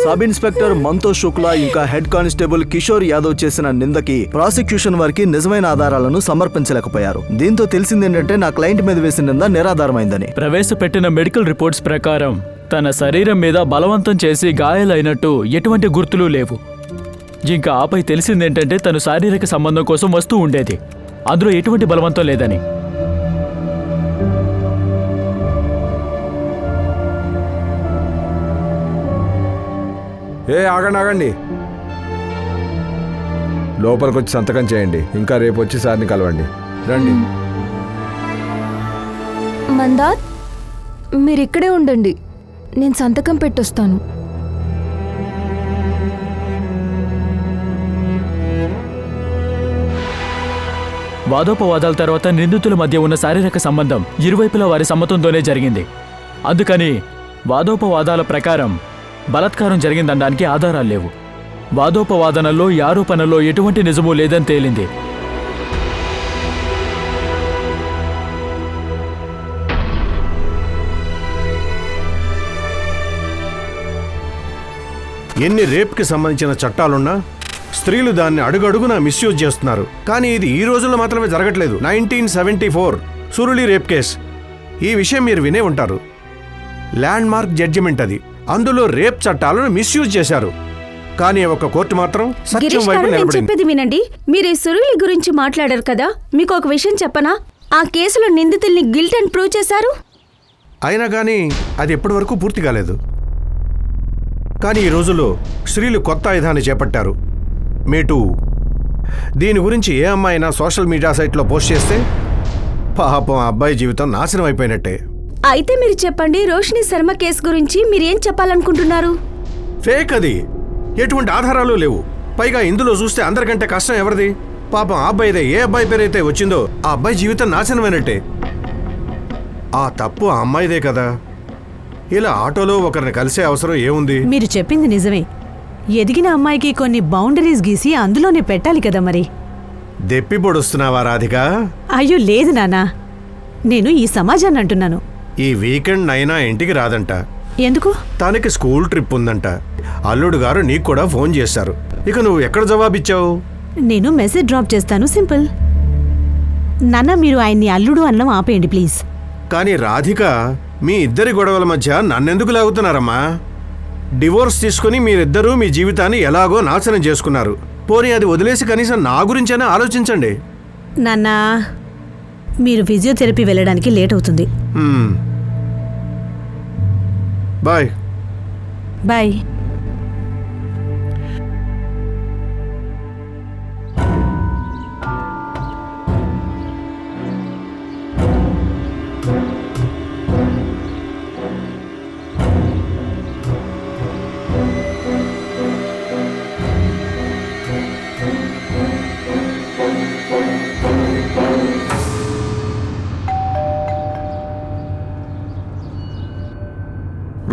Sub inspector మంతోష్ Shukla ఇంకా head constable Kishore Yadav చేసిన నిందకి prosecution వారికి నిజమైన ఆధారాలను సమర్పించలేకపోయారు. దీంతో తెలిసిందేంటంటే నా క్లయింట్ మీద వేసిన నింద నిరాధారమైందని. ప్రవేశపెట్టిన మెడికల్ రిపోర్ట్స్ ప్రకారం తన శరీరం మీద బలవంతం చేసి గాయాలైనట్టు ఎటువంటి గుర్తులు లేవు. ఇంకా ఆపై తెలిసిందేంటంటే తను శారీరక సంబంధం కోసం వస్తూ ఉండేది. అందులో ఎటువంటి బలవంతం లేదని. ఆగండి, లోపలికి వచ్చి సంతకం చేయండి. ఇంకా రేపు వచ్చి సార్ని కలవండి. రండి. మందార్, మీరు ఇక్కడే ఉండండి, నేను సంతకం పెట్టొస్తాను. వాదోపవాదాల తర్వాత నిందితుల మధ్య ఉన్న శారీరక సంబంధం ఇరువైపులా వారి సమ్మతంతోనే జరిగింది. అందుకని వాదోపవాదాల ప్రకారం బలాత్కారం జరిగిందనడానికి ఆధారాలు లేవు. వాదోపవాదనల్లో ఈ ఆరోపణల్లో ఎటువంటి నిజమూ లేదని తేలింది. ఎన్ని రేప్కి సంబంధించిన చట్టాలున్నా స్త్రీలు దాన్ని అడుగడుగునా మిస్యూజ్ చేస్తున్నారు. కానీ ఇది ఈ రోజుల్లో మాత్రమే జరగట్లేదు. 1974 సురుళి రేప్ కేస్, ఈ విషయం మీరు వినే ఉంటారు. ల్యాండ్ మార్క్ జడ్జిమెంట్ అది. అందులో రేప్ చట్టాలను మిస్యూజ్ చేశారు. కానీ ఒక కోర్టు మాత్రం సత్యం వైపు నిలబడింది. చెప్పేది వినండి. మీరు ఈ సురుళి గురించి మాట్లాడారు కదా, మీకు ఒక విషయం చెప్పనా? ఆ కేసులో నిందితుల్ని గిల్ట్ అని ప్రూవ్ చేశారు. అయినా కానీ అది ఎప్పటి వరకు పూర్తి కాలేదు. కానీ ఈ రోజుల్లో స్త్రీలు కొత్త ఆయుధాన్ని చేపట్టారు, మీటూ. దీని గురించి ఏ అమ్మాయినా సోషల్ మీడియా సైట్లో పోస్ట్ చేస్తే పాపం ఆ అబ్బాయి జీవితం నాశనం అయిపోయినట్టే. అయితే మీరు చెప్పండి, రోషిని శర్మ కేసు గురించి మీరేం చెప్పాలనుకుంటున్నారు? ఫేక్ అది. ఎటువంటి ఆధారాలు లేవు. పైగా ఇందులో చూస్తే అందరికంటే కష్టం ఎవరిది? పాపం ఆ అబ్బాయిదే. ఏ అబ్బాయి పేరైతే వచ్చిందో ఆ అబ్బాయి జీవితం నాశనమైనట్టే. ఆ తప్పు ఆ అమ్మాయిదే కదా. ఇలా ఆటోలో ఒకరిని కలిసే అవసరం ఏముంది? మీరు చెప్పింది నిజమే. ఎదిగిన అమ్మాయికి కొన్ని బౌండరీస్ గీసి అందులోనే పెట్టాలి కదా మరి. దెప్పి పొడుస్తున్నావా రాధిక? అయ్యో లేదు నాన్నా, నేను ఈ సమాజాన్ని అంటున్నాను. ఈ వీకెండ్ అయినా ఇంటికి రాదంట. ఎందుకు? తనకి స్కూల్ ట్రిప్ ఉందంట. అల్లుడు గారు నీకు కూడా ఫోన్ చేశారు. ఇక నువ్వు ఎక్కడ జవాబిచ్చావు? నేను మెసేజ్ డ్రాప్ చేస్తాను, సింపుల్. నాన్న, మీరు ఆయన్ని అల్లుడు అనడం ఆపేయండి ప్లీజ్. కానీ రాధిక, మీ ఇద్దరి గొడవల మధ్య నన్నెందుకు లాగుతున్నారమ్మా? డివోర్స్ తీసుకుని మీరిద్దరూ మీ జీవితాన్ని ఎలాగో నాశనం చేసుకున్నారు. పోనీ అది వదిలేసి కనీసం నా గురించైనా ఆలోచించండి. నాన్న, మీరు ఫిజియోథెరపీ వెళ్ళడానికి లేట్ అవుతుంది. బాయ్. బాయ్.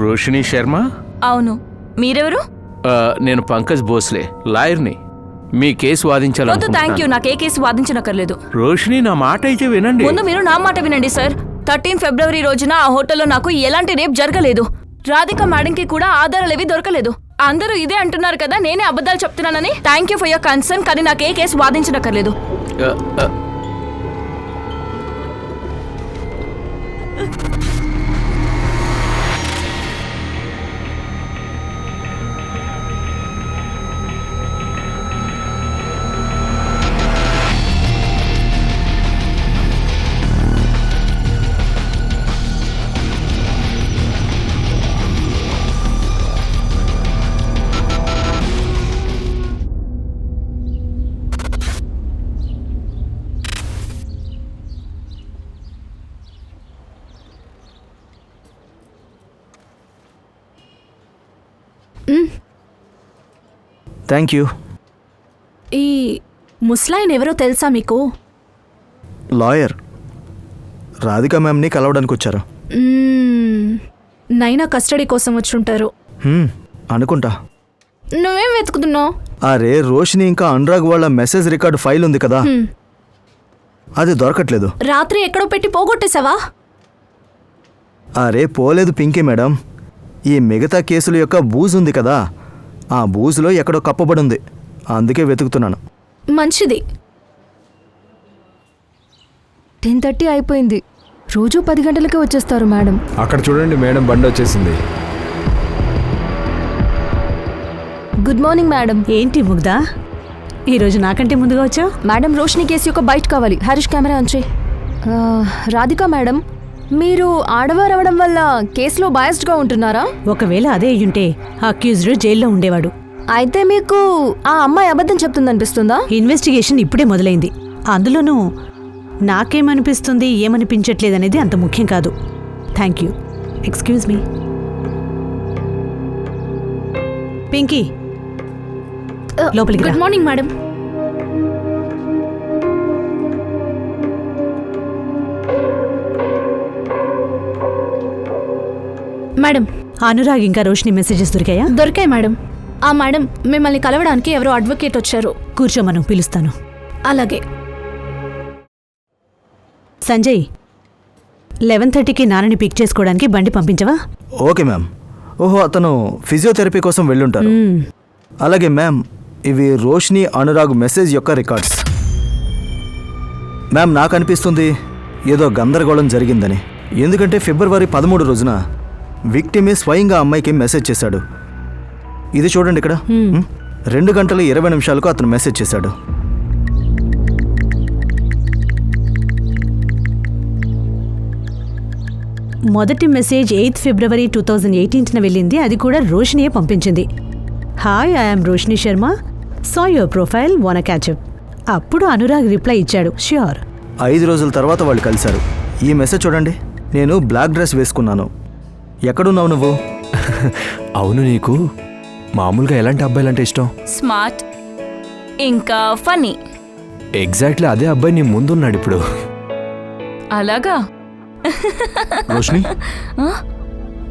రోషిని శర్మ? అవును. మీరెవరు? నేను పంకజ్ భోస్లే, లాయర్ని. మీ కేసు వాదించాలి. థ్యాంక్ యూ, నాకు ఏ కేసు వాదించనక్కర్లేదు. రోషిని, నా మాట అయితే వినండి. ముందు మీరు నా మాట వినండి సార్. 13 ఫిబ్రవరి రోజున ఆ హోటల్లో నాకు ఎలాంటి రేప్ జరగలేదు. రాధిక మేడంకి కూడా ఆధారాలేవి దొరకలేదు. అందరూ ఇదే అంటున్నారు కదా, నేనే అబద్ధాలు చెప్తున్నానని. Thank you for your concern, కానీ నాకు ఏ కేసు వాదించనక్కర్లేదు. Thank you. ఈ ముస్లాయిన్ ఎవరో తెలుసా మీకు? లాయర్. రాధిక మ్యామ్ని కలవడానికి వచ్చారా? నైనా కస్టడీ కోసం వచ్చుంటారు అనుకుంటా. నువ్వేం వెతుకుతున్నావు? అరే, రోషిని ఇంకా అనురాగ్ వాళ్ళ మెసేజ్ రికార్డ్ ఫైల్ ఉంది కదా, అది దొరకట్లేదు. రాత్రి ఎక్కడో పెట్టి పోగొట్టేశావా? అరే పోలేదు పింకీ మేడం, ఈ మిగతా కేసుల యొక్క బూజు ఉంది కదా, ఆ బూజులో ఎక్కడో కప్పబడింది, అందుకే వెతుకుతున్నాను. మంచిది. 10:30 అయిపోయింది. రోజు 10 గంటలకే వచ్చేస్తారు మేడం. అక్కడ చూడండి మేడం, బండి వచ్చేసింది. Good morning madam. ఏంటి ముగ్ధా, ఈరోజు నాకంటే ముందుగా వచ్చావు? మేడం, రోషిని కేసు యొక్క బైట్ కావాలి. హరీష్ కెమెరా ఆన్ చేయి. రాధిక మేడం, మీరు ఆడవారు అవడం వల్ల కేసులో బయాస్డ్గా ఉంటున్నారా? ఒకవేళ అదే అయ్యుంటే అక్యూజ్డ్ జైల్లో ఉండేవాడు. అయితే మీకు ఆ అమ్మాయి అబద్ధం చెప్తుందనిపిస్తుందా? ఇన్వెస్టిగేషన్ ఇప్పుడే మొదలైంది. అందులోనూ నాకేమనిపిస్తుంది ఏమనిపించట్లేదనేది అంత ముఖ్యం కాదు. Thank you. Excuse me. Pinky, లోపలికి రా. Good morning madam. Madam, Anurag ఇంకా రోషిని మెసేజెస్ దొరికాయా? దొరికాయి మేడం. ఆ మేడం, మిమ్మల్ని కలవడానికి ఎవరో అడ్వకేట్ వచ్చారు. కూర్చోమను, పిలుస్తాను. అలాగే. సంజయ్, 11:30కి నాన్నని పిక్ చేసుకోవడానికి బండి పంపించవా? Okay ma'am. ఓహో, అతను ఫిజియోథెరపీ కోసం వెళ్ళుంటారు. అలాగే మ్యామ్, ఇవి రోషిని అనురాగ్ మెసేజ్ యొక్క రికార్డ్స్. మ్యామ్, నాకు అనిపిస్తుంది ఏదో గందరగోళం జరిగిందని. ఎందుకంటే ఫిబ్రవరి 13 రోజున విక్టిమే స్వయంగా అమ్మాయికి మెసేజ్ చేశాడు. ఇది చూడండి ఇక్కడ, 2:20 అతను మెసేజ్ చేశాడు. మొదటి మెసేజ్ 8 ఫిబ్రవరి 2018న వెళ్ళింది. అది కూడా రోషినియే పంపించింది. Hi, I'm Roshini Sharma, saw your profile, wanna catch up. అప్పుడు అనురాగ్ రిప్లై ఇచ్చాడు, ష్యూర్. 5 రోజుల తర్వాత వాళ్ళు కలిశారు. ఈ మెసేజ్ చూడండి. నేను బ్లాక్ డ్రెస్ వేసుకున్నాను. ఎక్కడున్నావు నువ్వు? అవును, నీకు మామూలుగా ఎలాంటి అబ్బాయిలంటే ఇష్టం? స్మార్ట్ ఇంకా ఫన్నీ. ఎగ్జాక్ట్లీ అదే అబ్బాయి నీ ముందున్నాడు ఇప్పుడు. అలాగా? రోషిని,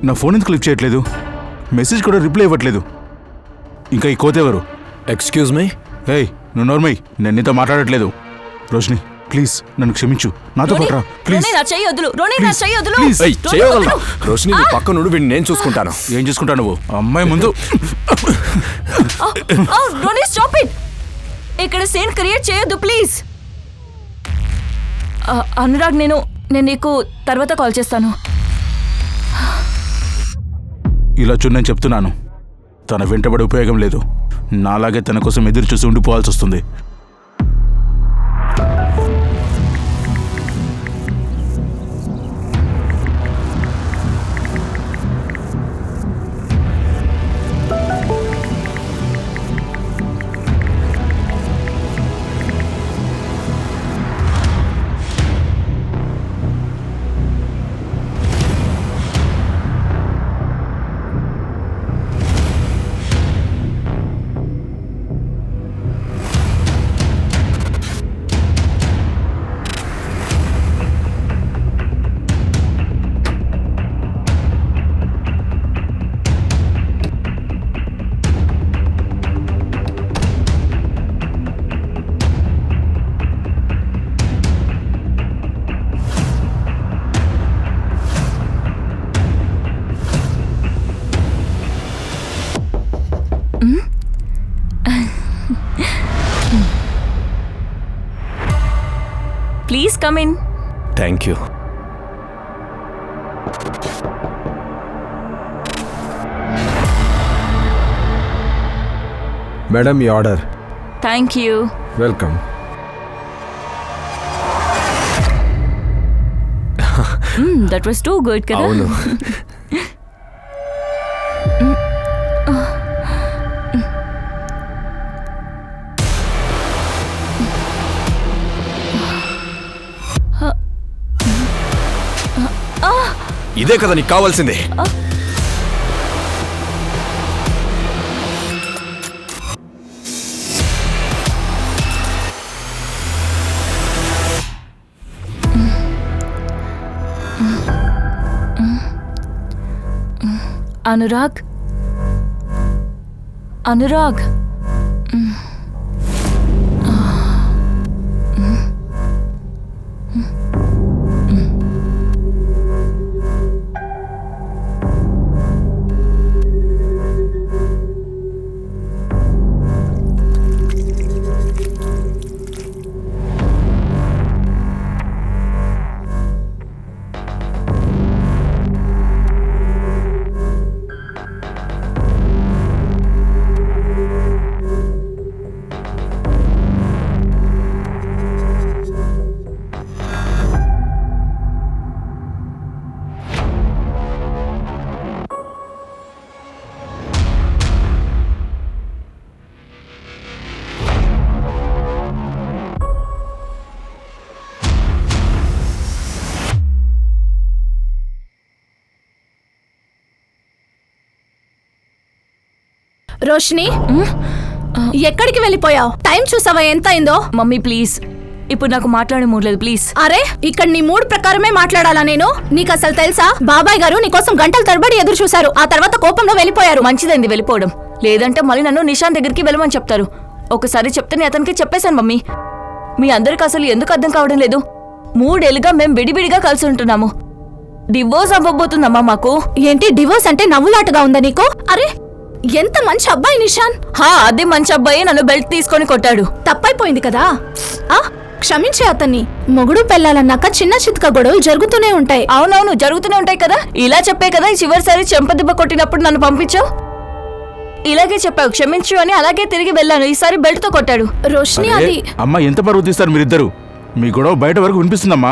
నా ఫోన్ ఎందుకు క్లిక్ చేయట్లేదు? మెసేజ్ కూడా రిప్లై ఇవ్వట్లేదు. ఇంకా ఈ కోత ఎవరు? Excuse me. ఏయ్, నువ్వు నోర్మై, నేను నీతో మాట్లాడట్లేదు. రోషిని, ప్లీజ్ నన్ను క్షమించు, నాతో పాటు రా ప్లీజ్. రోషిని, నీ పక్క నుండి వీడిని నేను చూసుకుంటాను. ఏం చూసుకుంటా నువ్వు? అమ్మాయి ముందు. ఇక్కడ సీన్ క్రియేట్ చేయొద్దు ప్లీజ్. అనురాగ్, నేను నీకు తర్వాత కాల్ చేస్తాను. ఇలా చూడని చెప్తున్నాను, తన వెంటబడి ఉపయోగం లేదు. నాలాగే తన కోసం ఎదురు చూసి ఉండిపోవాల్సి వస్తుంది. Please come in. Thank you. Madam, ఈ order. Thank you. Welcome. That was too good కదా? అవును. ఇదే కదా నీకు కావాల్సిందే. అనురాగ్, అనురాగ్, రోషిని ఎక్కడికి వెళ్ళిపోయావు? టైం చూసావా ఎంత అయిందో? మమ్మీ ప్లీజ్, ఇప్పుడు నాకు మాట్లాడే మూడ్ లేదు ప్లీజ్. అరే ఇక్కడ నీ మూడ్ ప్రకారమే మాట్లాడాలా నేను? నీకు అసలు తెలుసా, బాబాయ్ గారు నీకోసం గంటల తరబడి ఎదురు చూశారు. ఆ తర్వాత కోపంలో వెళ్ళిపోయారు. మంచిదండి వెళ్ళిపోవడం, లేదంటే మళ్ళీ నన్ను నిషాన్ దగ్గరికి వెళ్ళమని చెప్తారు. ఒకసారి చెప్తే అతనికి చెప్పేశాను మమ్మీ. మీ అందరికి అసలు ఎందుకు అర్థం కావడం లేదు? 3 ఏళ్ళుగా మేం విడివిడిగా కలిసి ఉంటున్నాము. డివోర్స్ అవ్వబోతుందమ్మా మాకు. ఏంటి డివోర్స్ అంటే నవ్వులాటగా ఉందా నీకు? అరే ఎంత మంచి అబ్బాయి నిషాన్. అదే మంచి అబ్బాయి నన్ను బెల్ట్ తీసుకొని కొట్టాడు. తప్పైపోయింది కదా, క్షమించే అతన్ని. మొగుడు పెళ్ళాలన్నాక చిన్న చిత్క గొడవలు జరుగుతూనే ఉంటాయి. అవునవును జరుగుతూనే ఉంటాయి కదా. ఇలా చెప్పే కదా చివరిసారి చెంపదెబ్బ కొట్టినప్పుడు నన్ను పంపించావు. ఇలాగే చెప్పావు క్షమించు అని, అలాగే తిరిగి వెళ్ళాను. ఈసారి బెల్ట్ తో కొట్టాడు. రోషిని అది అమ్మా ఎంత పరువు తీస్తారు మీరిద్దరు? మీ గొడవ బయట వరకు వినిపిస్తుందమ్మా.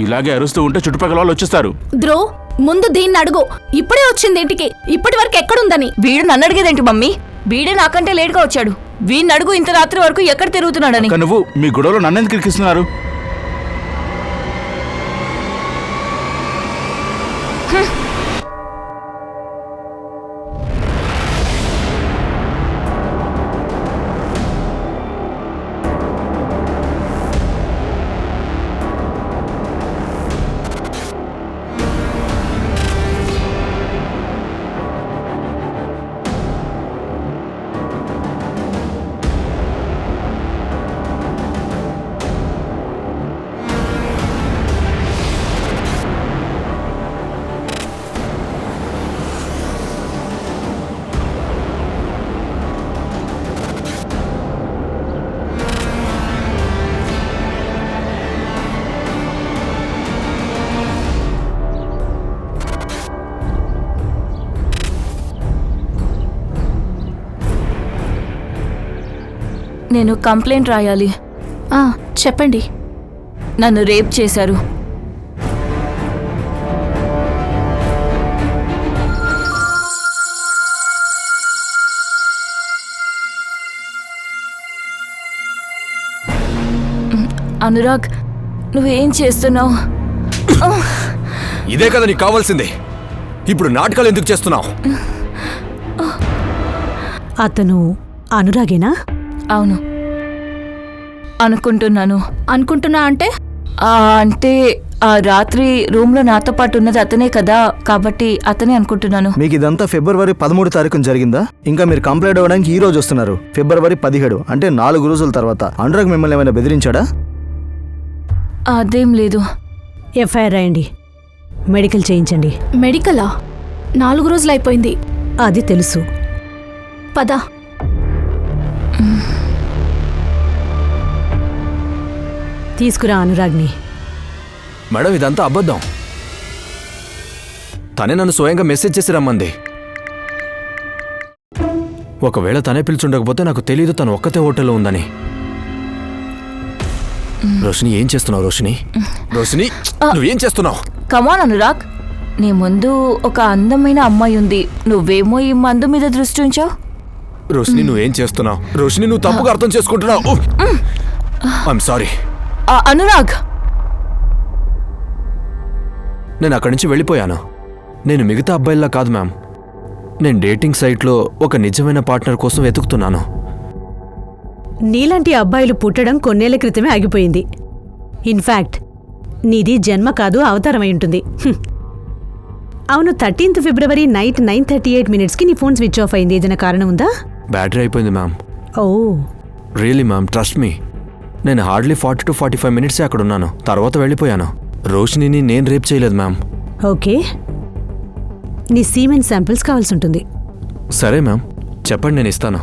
ఇలాగే అరుస్తూ ఉంటే చుట్టుపక్కల వాళ్ళు వచ్చేస్తారు. ధ్రువ్ ముందు దీన్ని అడుగు, ఇప్పుడే వచ్చింది ఇంటికి, ఇప్పటి వరకు ఎక్కడుందని. వీడు నన్ను అడిగేదేంటి మమ్మీ? వీడే నాకంటే లేట్గా వచ్చాడు. వీడిని అడుగు ఇంత రాత్రి వరకు ఎక్కడ తిరుగుతున్నాడని. నువ్వు మీ గొడవలో నన్నెందుకు ఇరికిస్తున్నారు? నేను కంప్లైంట్ రాయాలి. చెప్పండి. నన్ను రేప్ చేశారు. అనురాగ్ నువ్వేం చేస్తున్నావు? ఇదే కదా నీకు కావాల్సింది. ఇప్పుడు నాటకాలు ఎందుకు చేస్తున్నావు? అతను అనురాగేనా? అవును అనుకుంటున్నాను. అనుకుంటున్నా అంటే అంటే ఆ రాత్రి రూమ్ లో నాతో పాటు ఉన్నది అతనే కదా, కాబట్టి అతనే అనుకుంటున్నాను. మీకు ఇదంతా ఫిబ్రవరి 13 తారీఖున జరిగిందా? ఇంకా మీరు కంప్లైంట్ అవ్వడానికి ఈ రోజు వస్తున్నారు. ఫిబ్రవరి 17 అంటే 4 రోజుల తర్వాత అనురాగ్ మిమ్మల్ని ఏమైనా బెదిరించాడా? అదేం లేదు. ఎఫ్ఐఆర్ రాయండి, మెడికల్ చేయించండి. మెడికలా? 4 రోజులు అయిపోయింది. అది తెలుసు. పద. తీసుకురా అనురాగ్ని. మేడం ఇదంతా అబద్ధం. తనే నన్ను స్వయంగా మెసేజ్ చేసి రమ్మంది. ఒకవేళ తనే పిలుచుండకపోతే నాకు తెలీదు తను ఒక్కతే హోటల్లో ఉందని. రోషిని ఏం చేస్తున్నావు? రోషిని నువ్వేం చేస్తున్నావు? కమాన్ అనురాగ్, నీ ముందు ఒక అందమైన అమ్మాయి ఉంది. నువ్వేమో ఈ మందు మీద దృష్టి ఉంచావు. రోషిని నువ్వేం చేస్తున్నావు? రోషిని నువ్వు తప్పుగా అర్థం చేసుకుంటున్నావు. I'm sorry. అనురాగ్ నేను అక్కడి నుంచి వెళ్ళిపోయాను. నేను మిగతా అబ్బాయిల్లా కాదు మ్యామ్. నేను డేటింగ్ సైట్లో ఒక నిజమైన పార్ట్నర్ కోసం వెతుకుతున్నాను. నీలాంటి అబ్బాయిలు పుట్టడం కొన్నేళ్ల క్రితమే ఆగిపోయింది. ఇన్ఫ్యాక్ట్ నీది జన్మ కాదు, అవతారమై ఉంటుంది. అవును, 13th ఫిబ్రవరి నైట్ 9:38 నీ ఫోన్ స్విచ్ ఆఫ్ అయింది. ఏదైనా కారణం ఉందా? బ్యాటరీ అయిపోయింది ma'am. Oh really ma'am, trust me. నేను హార్డ్లీ 40 to 45 minutes అక్కడ ఉన్నాను. తర్వాత వెళ్ళిపోయాను. రోషినిని నేను రేప్ చేయలేదు మ్యామ్. ఓకే, నీ సీమెన్ శాంపిల్స్ కావాల్సి ఉంటుంది. సరే మ్యామ్, చెప్పండి, నేను ఇస్తాను.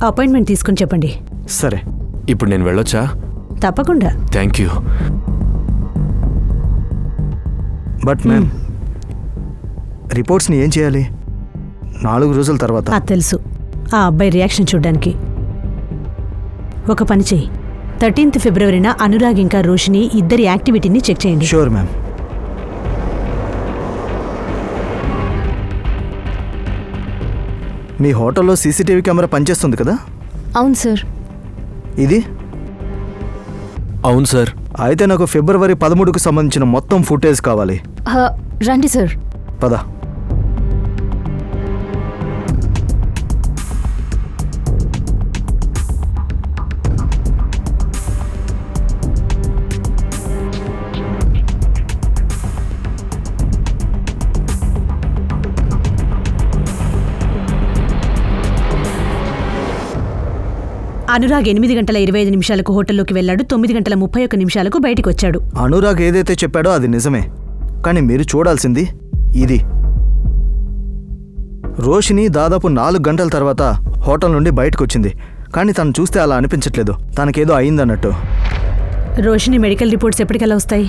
అపాయింట్మెంట్ తీసుకుని చెప్పండి. సరే, ఇప్పుడు నేను వెళ్ళొచ్చా? తప్పకుండా. Thank you. బట్ మ్యామ్ రిపోర్ట్స్ని ఏం చేయాలి? 4 రోజుల తర్వాత. నాకు తెలుసు ఆ అబ్బాయి రియాక్షన్ చూడ్డానికి. ఒక పని చెయ్యి, 13th ఫిబ్రవరిన అనురాగ్ ఇంకా రోషిని ఇద్దరి యాక్టివిటీని చెక్ చేయండి. Sure ma'am. మీ హోటల్లో సీసీటీవీ కెమెరా పనిచేస్తుంది కదా? అవును సార్. ఇది? అవును సార్. అయితే నాకు ఫిబ్రవరి 13కు సంబంధించిన మొత్తం ఫుటేజ్ కావాలి. రండి సార్. పద. అనురాగ్ 8:25 హోటల్లోకి వెళ్ళాడు. 9:31 బయటికి వచ్చాడు. అనురాగ్ ఏదైతే చెప్పాడో అది నిజమే, కానీ మీరు చూడాల్సింది ఇది. రోషిని దాదాపు 4 గంటల తర్వాత హోటల్ నుండి బయటకు వచ్చింది, కానీ తను చూస్తే అలా అనిపించట్లేదు. తనకేదో అయిందన్నట్టు. రోషిని మెడికల్ రిపోర్ట్స్ ఎప్పటికల్లా వస్తాయి?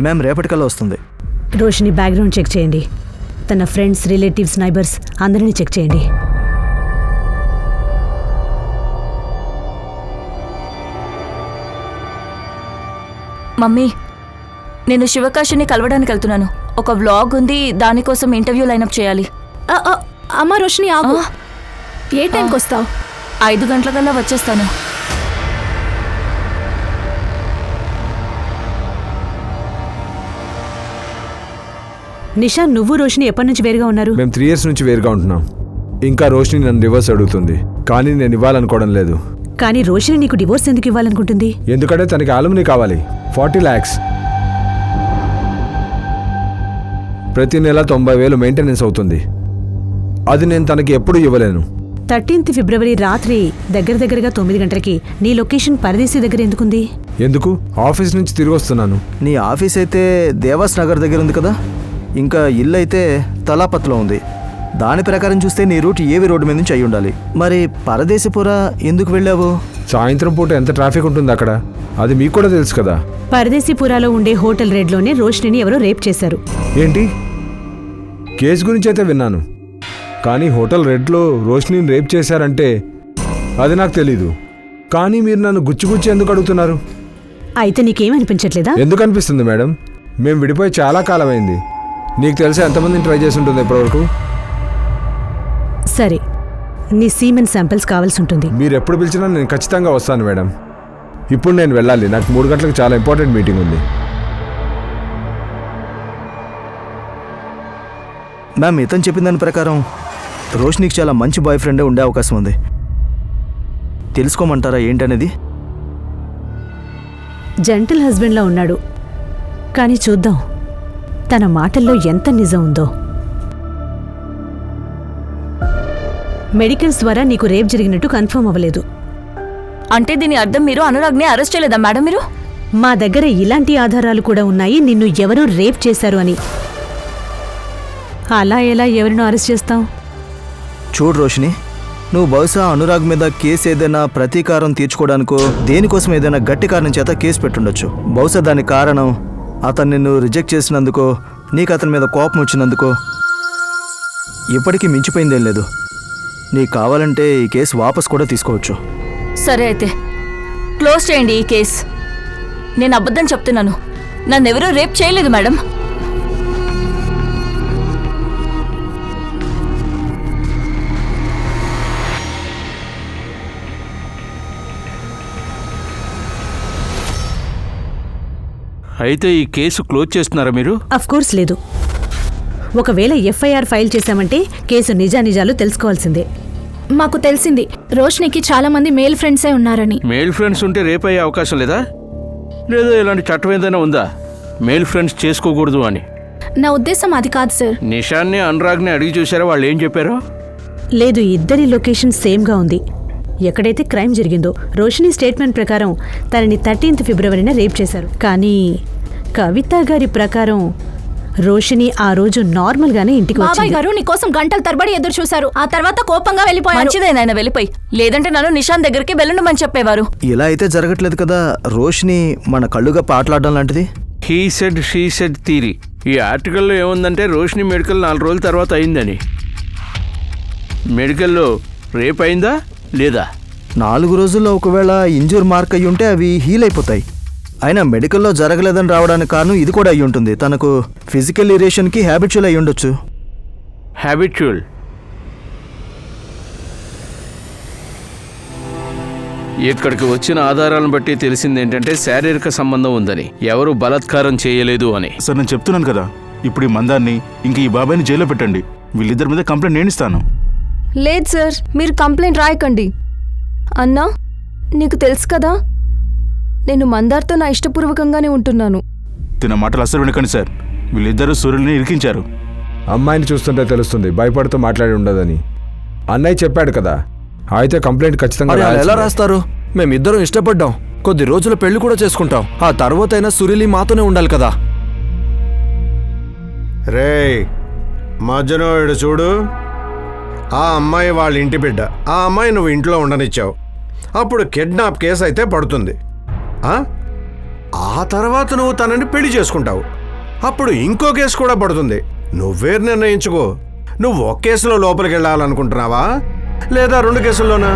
మ్యామ్, రేపటికల్లా వస్తుంది. రోషిని బ్యాక్గ్రౌండ్ చెక్ చేయండి. తన ఫ్రెండ్స్, రిలేటివ్స్, నైబర్స్ అందరినీ చెక్ చేయండి. మమ్మీ, నేను శివకాశిని కలవడానికి వెళ్తున్నాను. ఒక వ్లాగ్ ఉంది, దానికోసం ఇంటర్వ్యూ లైనప్ చేయాలి. అమ్మ రోషిని ఆగు. ఏ టైంకి వస్తావు? 5 గంటలకల్లా వచ్చేస్తాను. నిషా, నువ్వు రోషిని ఎప్పటి నుంచి వేరుగా ఉన్నారు? మేము 3 years నుంచి వేరుగా ఉంటున్నాం. ఇంకా రోషిని నన్ను డివోర్స్ అడుగుతుంది, కానీ నేను ఇవ్వాలనుకోవడం లేదు. కానీ రోషిని నీకు డివోర్స్ ఎందుకు ఇవ్వాలనుకుంటుంది? ఎందుకంటే తనకి ఆలుమనీ కావాలి. 40 lakhs. ప్రతి నెల 90,000 మెయింటెనెన్స్ అవుతుంది. అది నేను తనకి ఎప్పుడు ఇవ్వలేను. 13th ఫిబ్రవరి రాత్రి దగ్గరగా 9 గంటలకి నీ లొకేషన్ పరదేశీ దగ్గర ఎందుకుంది? ఎందుకు? ఆఫీస్ నుంచి తిరిగి వస్తున్నాను. నీ ఆఫీస్ అయితే దేవాస్ నగర్ దగ్గర ఉంది కదా, ఇంకా ఇల్లు అయితే తలాపత్లో ఉంది. దాని ప్రకారం చూస్తే నీ రూట్ ఏవి రోడ్డు మీద నుంచి అయి ఉండాలి. మరి పరదేశపుర ఎందుకు వెళ్ళావు? సాయంత్రం పూట ఎంత ట్రాఫిక్ ఉంటుంది అక్కడ, అది మీకు కూడా తెలుసు కదా. పరదేశీపురాలో ఉండే హోటల్ రెడ్లోనే రోషిని ఎవరో రేప్ చేశారు. ఏంటి? కేసు గురించి అయితే విన్నాను, కానీ హోటల్ రెడ్లో రోషిని రేప్ చేశారంటే అది నాకు తెలీదు. కానీ మీరు నన్ను గుచ్చి ఎందుకు అడుగుతున్నారు? అయితే నీకేమనిపించట్లేదా? ఎందుకు అనిపిస్తుంది మేడం? మేము విడిపోయి చాలా కాలమైంది. నీకు తెలిసి ఎంతమందిని ట్రై చేసి ఉంటుంది ఇప్పటివరకు? సరే, నీ సీమెన్ శాంపిల్స్ కావాల్సి ఉంటుంది. మీరు ఎప్పుడు పిలిచినా నేను ఖచ్చితంగా వస్తాను మేడం. ఇప్పుడు నేను వెళ్ళాలి, నాకు 3 గంటలకు చాలా ఇంపార్టెంట్ మీటింగ్ ఉంది. మ్యామ్, ఇతను చెప్పిన దాని ప్రకారం రోషినికి చాలా మంచి బాయ్ ఫ్రెండే ఉండే అవకాశం ఉంది. తెలుసుకోమంటారా ఏంటనేది? జెంటల్ హస్బెండ్లా ఉన్నాడు, కానీ చూద్దాం తన మాటల్లో ఎంత నిజం ఉందో. మెడికల్స్ ద్వారా నీకు రేప్ జరిగినట్టు కన్ఫర్మ్ అవ్వలేదు. అంటే దీని అర్థం మీరు అనురాగ్ని అరెస్ట్ చేయలేదా మేడం? మీరు మా దగ్గర ఇలాంటి ఆధారాలు కూడా ఉన్నాయి, నిన్ను ఎవరో రేప్ చేశారు అని. అలా ఎలా ఎవరినో అరెస్ట్ చేస్తాం? చూడు రోషిని, నువ్వు బహుశా అనురాగ్ మీద కేసు ఏదైనా ప్రతీకారం తీర్చుకోవడానికో దేనికోసం ఏదైనా గట్టి కారణం చేత కేసు పెట్టుండొచ్చు. బహుశా దానికి కారణం అతను నిన్ను రిజెక్ట్ చేసినందుకో, నీకు అతని మీద కోపం వచ్చినందుకో. ఇప్పటికీ మించిపోయిందేం లేదు. నీకు కావాలంటే ఈ కేసు వాపస్ కూడా తీసుకోవచ్చు. సరే, అయితే క్లోజ్ చేయండి ఈ కేస్. నేను అబద్ధం చెప్తున్నాను, నన్నెవరూ రేప్ చేయలేదు మేడం. అయితే ఈ కేసు క్లోజ్ చేస్తున్నారా మీరు? అఫ్కోర్స్ లేదు. ఒకవేళ ఎఫ్ఐఆర్ ఫైల్ చేశామంటే కేసు నిజానిజాలు తెలుసుకోవాల్సిందే. మాకు తెలిసింది రోషినికి చాలా మంది మేల్ ఫ్రెండ్సే ఉన్నారని. మేల్ ఫ్రెండ్స్ ఉంటే రేప్ అయ్యే అవకాశం లేదా? లేదా ఇలాంటి చట్టం ఏదైనా ఉందా మేల్ ఫ్రెండ్స్ చేసుకోకూడదు అని? నా ఉద్దేశం అది కాదు సార్. నిషాన్ని అనురాగ్ని అడిగి చూసారా? వాళ్ళు ఏం చెప్పారు? లేదు, ఇద్దరి లొకేషన్ సేమ్గా ఉంది. ఎక్కడైతే క్రైమ్ జరిగిందో రోషిని స్టేట్మెంట్ ప్రకారం తనని 13th ఫిబ్రవరిన రేప్ చేశారు. కానీ కవిత గారి ప్రకారం రోషిని ఆ రోజు నార్మల్ గానే ఇంటికి బాబాయ్ వచ్చింది. గారు నీకోసం గంటల తరబడి ఎదురు చూశారు, ఆ తర్వాత కోపంగా వెళ్ళిపోయారు. మంచిదేనాయన వెళ్ళిపోయి, లేదంటే నన్ను నిషాన్ దగ్గరికి వెళ్ళండమని చెప్పేవారు. ఇలా అయితే జరగట్లేదు కదా. రోషిని మన కళ్ళుగా పాటలాడడం లాంటిది. He said she said theory. ఈ ఆర్టికల్లో ఏముందంటే రోషిని మెడికల్ 4 రోజుల తర్వాత అయిందని. మెడికల్లో రేప్ అయిందా లేదా? 4 రోజుల్లో ఒకవేళ ఇంజూర్ మార్క్ అయ్యి ఉంటే అవి హీల్ అయిపోతాయి. అయినా మెడికల్లో జరగలేదని రావడానికి కారణం ఇది కూడా అయ్యి ఉంటుంది. తనకు ఫిజికల్ ఇరేషన్కి హ్యాబిచువల్ అయ్యి ఉండొచ్చు. హ్యాబిచువల్? ఇక్కడికి వచ్చిన ఆధారాలను బట్టి తెలిసింది ఏంటంటే శారీరక సంబంధం ఉందని, ఎవరు బలాత్కారం చేయలేదు అని. సార్, నేను చెప్తున్నాను కదా, ఇప్పుడు ఈ మందాన్ని ఇంక ఈ బాబాయ్ని జైల్లో పెట్టండి. వీళ్ళిద్దరి మీద కంప్లైంట్ నేను ఇస్తాను. లేదు సార్, మీరు కంప్లైంట్ రాయకండి. అన్నా, నీకు తెలుసు కదా నేను మందార్తో నా ఇష్టపూర్వకంగానే ఉంటున్నాను. తిన మాటలు అసలు వినకండి సార్. వీళ్ళిద్దరూ సూర్యుల్ని ఇరికించారు. అమ్మాయిని చూస్తుంటే తెలుస్తుంది భయపడుతూ మాట్లాడి ఉండదని. అన్నయ్య చెప్పాడు కదా, అయితే కంప్లైంట్ ఖచ్చితంగా మరి వాళ్ళు ఎలా రాయాల్సిందే. రాస్తారు? మేమిద్దరం ఇష్టపడ్డాం, కొద్ది రోజుల పెళ్లి కూడా చేసుకుంటాం. ఆ తర్వాతైనా సురీలి మాతోనే ఉండాలి కదా. రేయ్ మధ్యనోడు చూడు, ఆ అమ్మాయి వాళ్ళ ఇంటి బిడ్డ. ఆ అమ్మాయి నువ్వు ఇంట్లో ఉండనిచ్చావు. అప్పుడు కిడ్నాప్ కేసు అయితే పడుతుంది. ఆ తర్వాత నువ్వు తనని పెళ్లి చేసుకుంటావు. అప్పుడు ఇంకో కేసు కూడా పడుతుంది. నువ్వే నిర్ణయించుకో. నువ్వు ఒక కేసులో లోపలికి వెళ్ళాలనుకుంటున్నావా, లేదా 2 కేసుల్లోనా?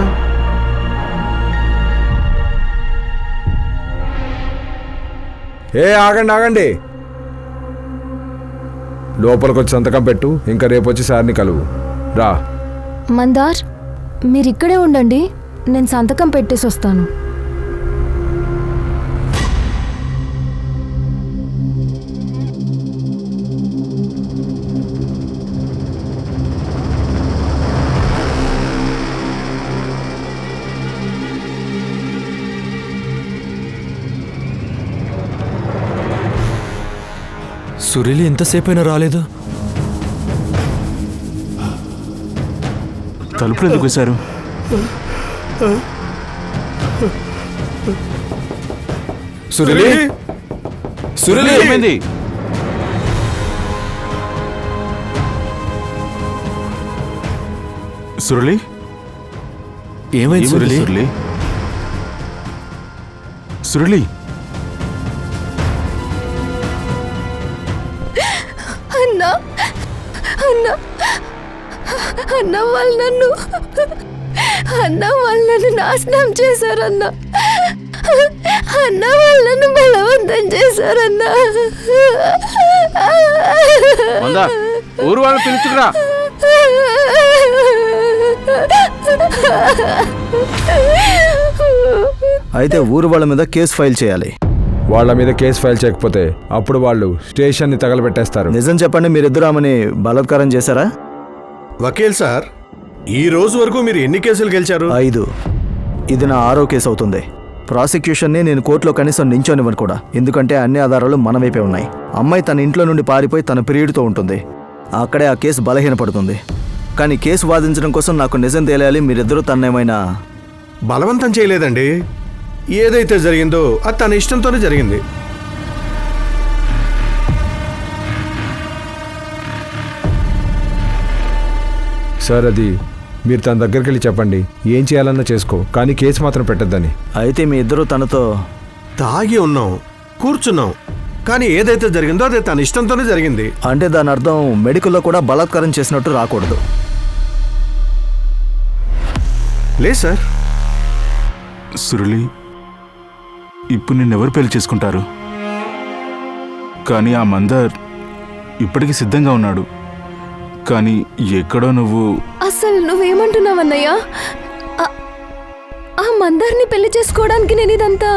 ఆగండి. లోపలికి వచ్చి సంతకం పెట్టు. ఇంకా రేపు వచ్చి సార్ని కలువు. రా. మందార్, మీరిక్కడే ఉండండి, నేను సంతకం పెట్టేసి వస్తాను. సురీలి ఎంతసేపైనా రాలేదు. తలుపులు ఎందుకు వేశారు? సురీలి, సురీలి ఏమైంది? సురళి ఏమైంది? సురీలి, సురళి, సురళి. అన్నా అన్నా అన్న వాళ్ళు నన్ను నాశనం చేశారన్నా. అన్న వాళ్ళను బలవంతం చేశారన్నా. ఊరు వాళ్ళు పిలుచుకురా. అయితే ఊరు వాళ్ళ మీద కేసు ఫైల్ చేయాలి. వాళ్ళ మీద కేసు ఫైల్ చేయకపోతే అప్పుడు వాళ్ళు స్టేషన్ని తగలబెట్టేస్తారు. నిజం చెప్పండి, మీరిద్దరు ఆమెని బలాత్కారం చేశారా? వకీల్ సార్, ఈ రోజు వరకు మీరు ఎన్ని కేసులు గెలిచారు? 5. ఇది నా 6వ కేసు అవుతుంది. ప్రాసిక్యూషన్ని నేను కోర్టులో కనీసం నించోనివ్వను కూడా, ఎందుకంటే అన్ని ఆధారాలు మన వైపే ఉన్నాయి. అమ్మాయి తన ఇంట్లో నుండి పారిపోయి తన పీరియడ్తో ఉంటుంది. అక్కడే ఆ కేసు బలహీనపడుతుంది. కానీ కేసు వాదించడం కోసం నాకు నిజం తెలియాలి. మీరిద్దరూ తన్నేమైనా బలవంతం చేయలేదండి. ఏదైతే జరిగిందో అది తన ఇష్టంతోనే జరిగింది. సార్, అది మీరు తన దగ్గరికి వెళ్ళి చెప్పండి. ఏం చేయాలన్నా చేసుకో, కానీ కేసు మాత్రం పెట్టద్దని. అయితే మీ ఇద్దరు తనతో తాగి ఉన్నాం, కూర్చున్నాం, కానీ ఏదైతే జరిగిందో అది తన ఇష్టంతోనే జరిగింది. అంటే దాని అర్థం మెడికల్లో కూడా బలాత్కారం చేసినట్టు రాకూడదు. లేదు సార్. సురళి, ఇప్పుడు నిన్నెవరు పెళ్లి చేసుకుంటారు? కానీ ఆ మందర్ ఇప్పటికీ సిద్ధంగా ఉన్నాడు. కానీ ఎక్కడో నువ్వు అసలు నువ్వేమంటున్నావన్నయ్యా? ఆ మందార్ని పెళ్లి చేసుకోవడానికి నేను ఇదంతా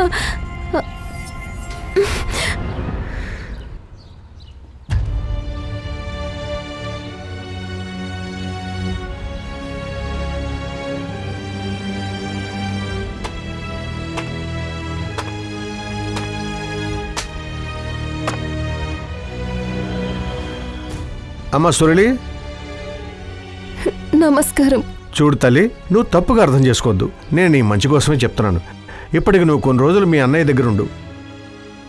అమ్మా సురళి, నమస్కారం. చూడు తల్లి, నువ్వు తప్పుగా అర్థం చేసుకోవద్దు. నేను నీ మంచి కోసమే చెప్తున్నాను. ఇప్పటికి నువ్వు కొన్ని రోజులు మీ అన్నయ్య దగ్గర ఉండు.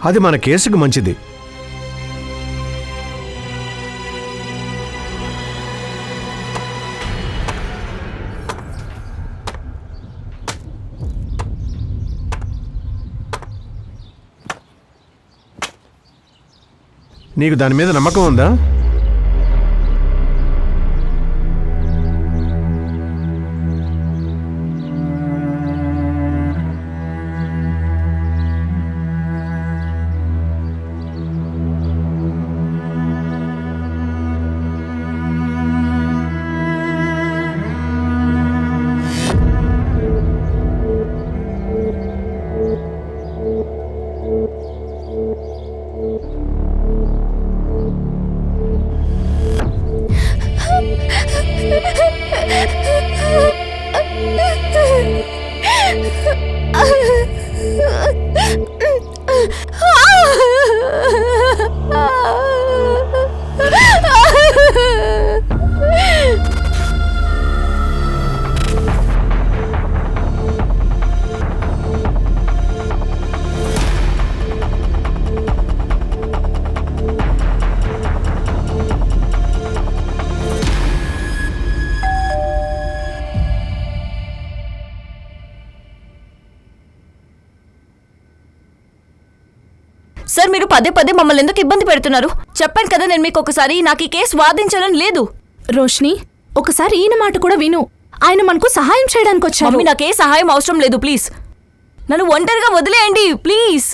అది మన కేసుకు మంచిది. నీకు దాని మీద నమ్మకం ఉందా? సార్ మీరు పదే పదే మమ్మల్ని ఎందుకు ఇబ్బంది పెడుతున్నారు? చెప్పాను కదా నేను మీకు ఒకసారి నాకు ఈ కేసు వాదించాలని లేదు. రోష్ని, ఒకసారి ఈయన మాట కూడా విను. ఆయన మనకు సహాయం చేయడానికి వచ్చారు. మమ్మీ నాకే సహాయం అవసరం లేదు, ప్లీజ్ నన్ను ఒంటరిగా వదిలేయండి ప్లీజ్.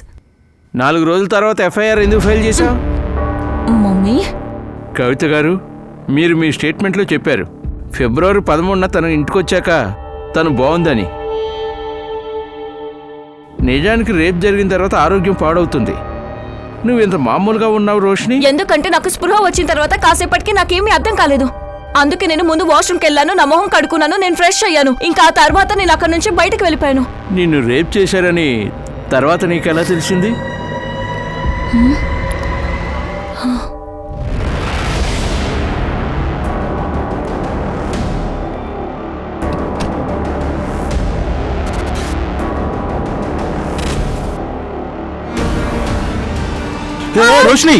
4 రోజుల తర్వాత ఎఫ్ఐఆర్ ఎందుకు ఫైల్ చేశావు? మమ్మీ, కవిత గారు, మీరు మీ స్టేట్మెంట్లో చెప్పారు ఫిబ్రవరి 13న తన ఇంటికొచ్చాక తను బాగుందని. నిజానికి రేప్ జరిగిన తర్వాత ఆరోగ్యం పాడవుతుంది. నువ్వు ఇంత మామూలుగా ఉన్నావు రోషిని. ఎందుకంటే నాకు స్పృహ వచ్చిన తర్వాత కాసేపటికి నాకేమీ అర్థం కాలేదు. అందుకే నేను ముందు వాష్రూమ్కి వెళ్ళాను, నా మొహం కడుక్కున్నాను, నేను ఫ్రెష్ అయ్యాను. ఇంకా ఆ తర్వాత నేను అక్కడి నుంచి బయటకు వెళ్ళిపోయాను. నిన్ను రేప్ చేశారని తర్వాత నీకెలా తెలిసింది? రోషిని,